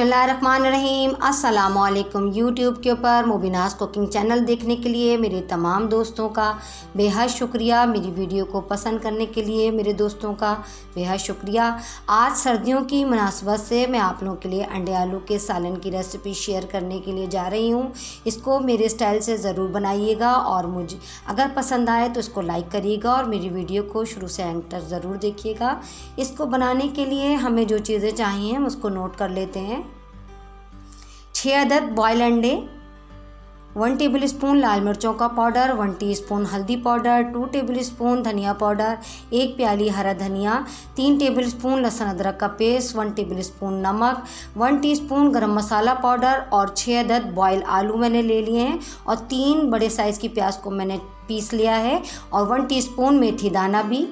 बिस्मिल्लाहिर्रहमानिर्रहीम। अस्सलामुअलैकुम। यूट्यूब के ऊपर मुबीनास कुकिंग चैनल देखने के लिए मेरे तमाम दोस्तों का बेहद शुक्रिया। मेरी वीडियो को पसंद करने के लिए मेरे दोस्तों का बेहद शुक्रिया। आज सर्दियों की मुनासबत से मैं आप लोगों के लिए अंडे आलू के सालन की रेसिपी शेयर करने के लिए जा रही हूँ। इसको मेरे स्टाइल से ज़रूर बनाइएगा और मुझे अगर पसंद आए तो इसको लाइक करिएगा और मेरी वीडियो को शुरू से एंड तक ज़रूर देखिएगा। इसको बनाने के लिए हमें जो चीज़ें चाहिए हम उसको नोट कर लेते हैं। 6 अदद बॉयल अंडे, 1 टेबलस्पून लाल मिर्चों का पाउडर, 1 टीस्पून हल्दी पाउडर, 2 टेबलस्पून धनिया पाउडर, 1 प्याली हरा धनिया, 3 टेबलस्पून लहसुन अदरक का पेस्ट, 1 टेबलस्पून नमक, 1 टीस्पून गरम मसाला पाउडर और 6 अदद बॉयल आलू मैंने ले लिए हैं और 3 बड़े साइज़ की प्याज को मैंने पीस लिया है और 1 टीस्पून मेथी दाना भी।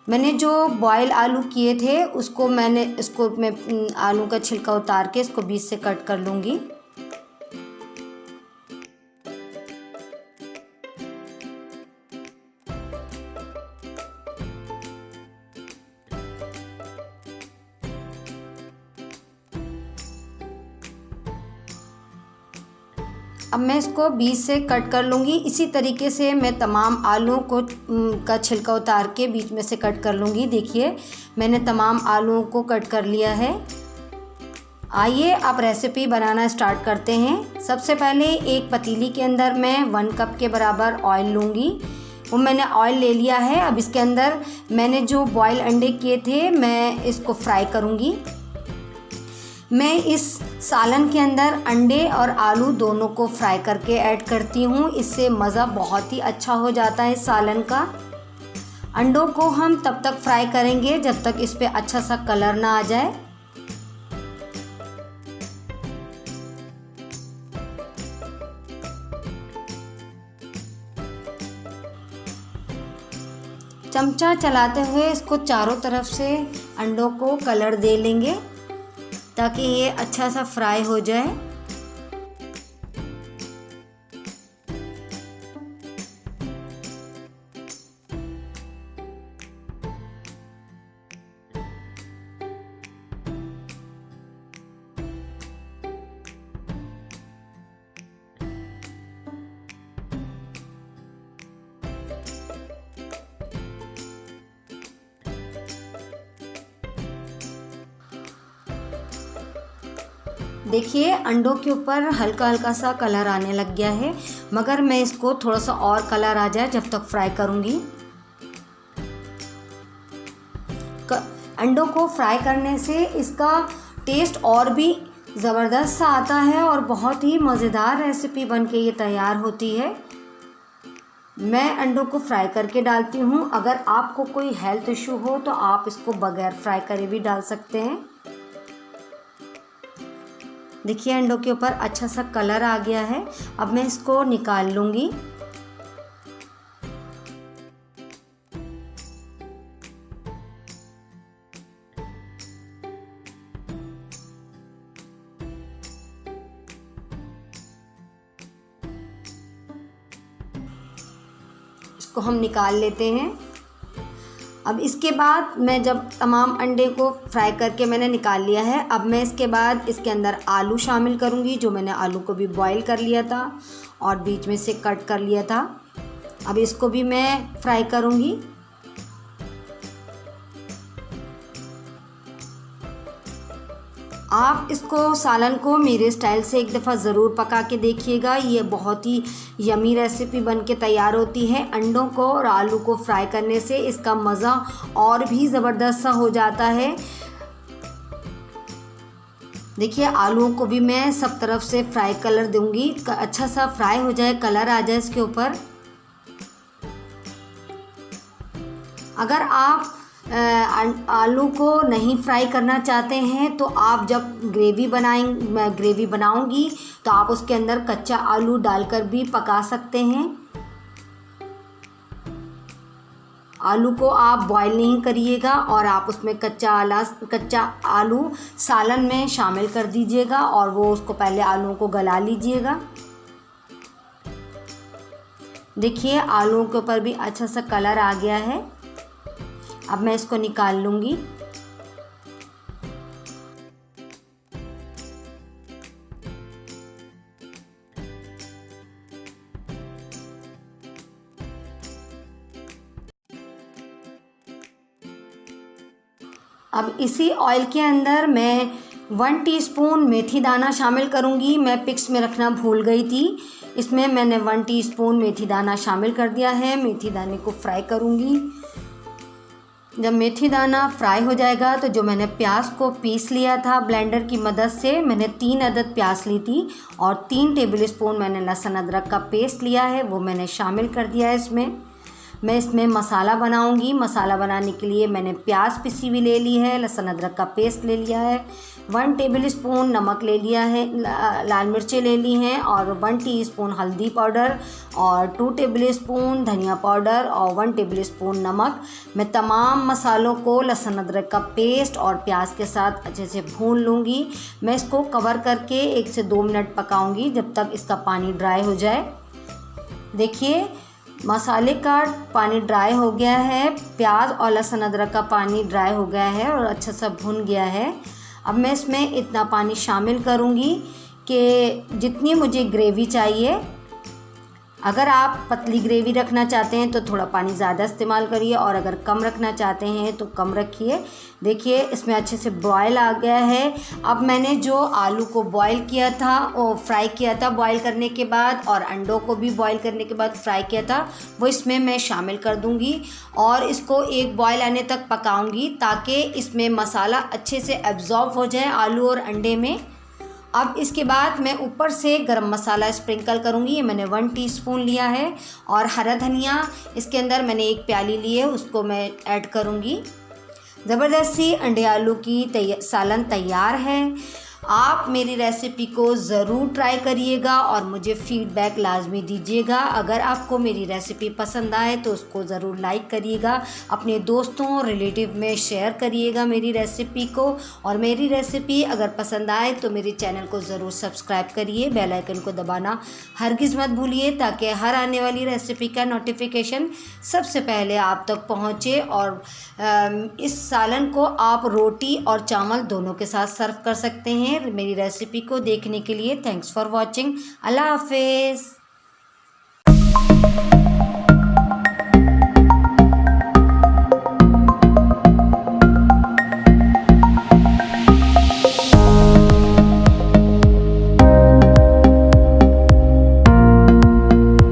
मैंने जो बॉयल आलू किए थे उसको मैं आलू का छिलका उतार के इसको बीच से कट कर लूँगी। अब मैं इसको बीच से कट कर लूँगी। इसी तरीके से मैं तमाम आलूओं को का छिलका उतार के बीच में से कट कर लूँगी। देखिए मैंने तमाम आलूओं को कट कर लिया है। आइए अब रेसिपी बनाना स्टार्ट करते हैं। सबसे पहले एक पतीली के अंदर मैं 1 कप के बराबर ऑयल लूँगी। वो मैंने ऑयल ले लिया है। अब इसके अंदर मैंने जो बॉयल अंडे किए थे मैं इसको फ्राई करूँगी। मैं इस सालन के अंदर अंडे और आलू दोनों को फ्राई करके ऐड करती हूँ। इससे मज़ा बहुत ही अच्छा हो जाता है इस सालन का। अंडों को हम तब तक फ्राई करेंगे जब तक इस पे अच्छा सा कलर ना आ जाए। चमचा चलाते हुए इसको चारों तरफ से अंडों को कलर दे लेंगे ताकि ये अच्छा सा फ्राई हो जाए। देखिए अंडों के ऊपर हल्का हल्का सा कलर आने लग गया है, मगर मैं इसको थोड़ा सा और कलर आ जाए जब तक फ्राई करूँगी। अंडों को फ्राई करने से इसका टेस्ट और भी ज़बरदस्त सा आता है और बहुत ही मज़ेदार रेसिपी बनके ये तैयार होती है। मैं अंडों को फ्राई करके डालती हूँ। अगर आपको कोई हेल्थ इशू हो तो आप इसको बगैर फ्राई करे भी डाल सकते हैं। देखिए अंडों के ऊपर अच्छा सा कलर आ गया है। अब मैं इसको निकाल लूँगी। इसको हम निकाल लेते हैं। अब इसके बाद मैं जब तमाम अंडे को फ्राई करके मैंने निकाल लिया है, अब मैं इसके बाद इसके अंदर आलू शामिल करूँगी। जो मैंने आलू को भी बॉईल कर लिया था और बीच में से कट कर लिया था। अब इसको भी मैं फ्राई करूँगी। आप इसको सालन को मेरे स्टाइल से एक दफ़ा ज़रूर पका के देखिएगा। ये बहुत ही यमी रेसिपी बन के तैयार होती है। अंडों को और आलू को फ्राई करने से इसका मज़ा और भी ज़बरदस्त सा हो जाता है। देखिए आलूओं को भी मैं सब तरफ से फ्राई कलर दूंगी। अच्छा सा फ्राई हो जाए, कलर आ जाए इसके ऊपर। अगर आप आलू को नहीं फ्राई करना चाहते हैं तो आप जब ग्रेवी बनाऊंगी तो आप उसके अंदर कच्चा आलू डालकर भी पका सकते हैं। आलू को आप बॉईल नहीं करिएगा और आप उसमें कच्चा आलू सालन में शामिल कर दीजिएगा और वो उसको पहले आलूओं को गला लीजिएगा। देखिए आलूओं के ऊपर भी अच्छा सा कलर आ गया है। अब मैं इसको निकाल लूँगी। अब इसी ऑयल के अंदर मैं 1 टीस्पून मेथी दाना शामिल करूंगी। मैं पिक्स में रखना भूल गई थी। इसमें मैंने 1 टीस्पून मेथी दाना शामिल कर दिया है। मेथी दाने को फ्राई करूंगी। जब मेथी दाना फ्राई हो जाएगा तो जो मैंने प्याज को पीस लिया था ब्लेंडर की मदद से, मैंने 3 अदद प्याज ली थी और 3 टेबलस्पून मैंने लहसुन अदरक का पेस्ट लिया है, वो मैंने शामिल कर दिया है इसमें। मैं इसमें मसाला बनाऊंगी। मसाला बनाने के लिए मैंने प्याज पिसी हुई ले ली है, लहसुन अदरक का पेस्ट ले लिया है, 1 टेबलस्पून नमक ले लिया है, लाल मिर्चें ले ली हैं और 1 टीस्पून हल्दी पाउडर और 2 टेबलस्पून धनिया पाउडर और 1 टेबलस्पून नमक। मैं तमाम मसालों को लहसुन अदरक का पेस्ट और प्याज के साथ अच्छे से भून लूँगी। मैं इसको कवर करके 1 से 2 मिनट पकाऊँगी जब तक इसका पानी ड्राई हो जाए। देखिए मसाले का पानी ड्राई हो गया है, प्याज और लहसुन अदरक का पानी ड्राई हो गया है और अच्छा सा भुन गया है। अब मैं इसमें इतना पानी शामिल करूँगी कि जितनी मुझे ग्रेवी चाहिए। अगर आप पतली ग्रेवी रखना चाहते हैं तो थोड़ा पानी ज़्यादा इस्तेमाल करिए और अगर कम रखना चाहते हैं तो कम रखिए। देखिए इसमें अच्छे से बॉयल आ गया है। अब मैंने जो आलू को बॉयल किया था, वो फ्राई किया था बॉयल करने के बाद, और अंडों को भी बॉयल करने के बाद फ्राई किया था, वो इसमें मैं शामिल कर दूंगी और इसको एक बॉयल आने तक पकाऊंगी ताकि इसमें मसाला अच्छे से एब्जॉर्ब हो जाए आलू और अंडे में। अब इसके बाद मैं ऊपर से गरम मसाला स्प्रिंकल करूँगी। ये मैंने 1 टीस्पून लिया है और हरा धनिया इसके अंदर मैंने 1 प्याली ली है, उसको मैं ऐड करूँगी। ज़बरदस्ती अंडे आलू की सालन तैयार है। आप मेरी रेसिपी को ज़रूर ट्राई करिएगा और मुझे फ़ीडबैक लाजमी दीजिएगा। अगर आपको मेरी रेसिपी पसंद आए तो उसको ज़रूर लाइक करिएगा, अपने दोस्तों रिलेटिव में शेयर करिएगा मेरी रेसिपी को। और मेरी रेसिपी अगर पसंद आए तो मेरे चैनल को ज़रूर सब्सक्राइब करिए, बेल आइकन को दबाना हरगिज़ मत भूलिए ताकि हर आने वाली रेसिपी का नोटिफिकेशन सबसे पहले आप तक पहुँचे। और इस सालन को आप रोटी और चावल दोनों के साथ सर्व कर सकते हैं। मेरी रेसिपी को देखने के लिए थैंक्स फॉर वॉचिंग। अल्लाह हाफिज़।